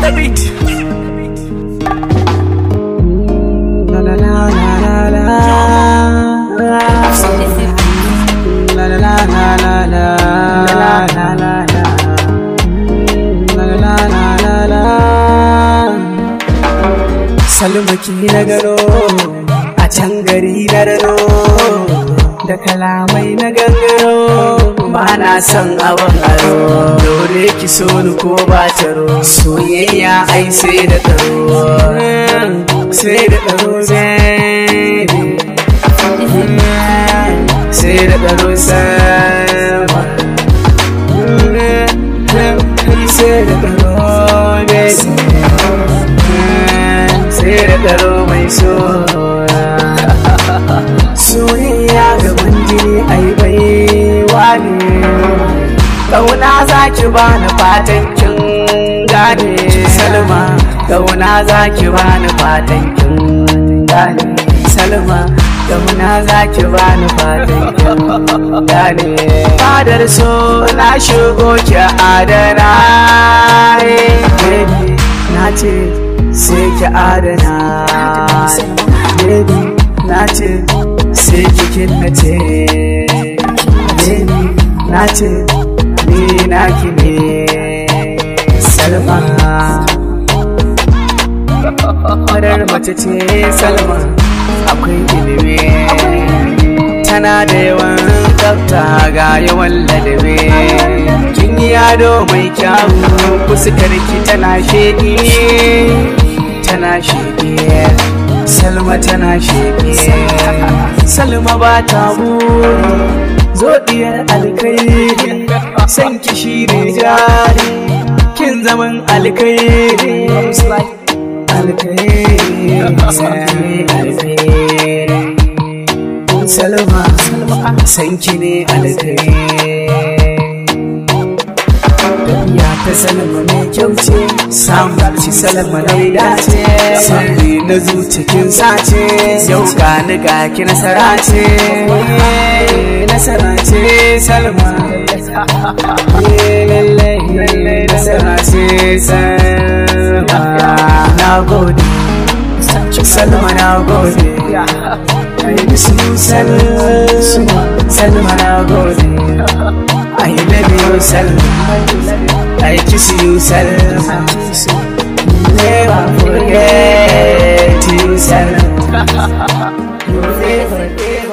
the beat. La la la la la la. La la la la la la. La la la la. La la la la la. Salma ki na gano a can gari na rano, da kalamai na gangaro, ba na son abin aro. Dole ki so ni ko ba taro, soyayya ai sai da tsaro, sai da tsaro baby, sai da tsaro sama, sai da tsaro baby, sai da tsaro mai sona. Soyayya gaban jini ai baiwa ne, ƙauna za ki bani fatan kin gane. Salma ƙauna za ki bani fatan kin gane. Salma ƙauna za ki bani fatan kin gane. Fadar so na shigo ki adana, baby na ce sai ki adana, baby na ce sai ki killace, baby na ce ni naki ne. Salma farar mace ce Salma, akwai ilimi, tana da yawan tsafta ga yawan ladabi. Kin yi yado mai kyawu, fuskarki tana sheƙi, tana sheƙi. Salma tana sheƙi, Salma ba ta buri, zo diyar alkairi, san ki shi ne jari, kin zaman alkairi, alkairi, alkairi. Salma san ki ne alkairi. Ya ta Salma mai kyau ce, samun ci Salma na dace, sirri na zucikin sace, yau ga ni ga ki nasara ce, nasara ce Salma, lallai nasara ce Salma. Na gode Salma, na gode, I miss you Salma, na gode, I love you Salma, I kiss you Salma, never forget you Salma, you never forget.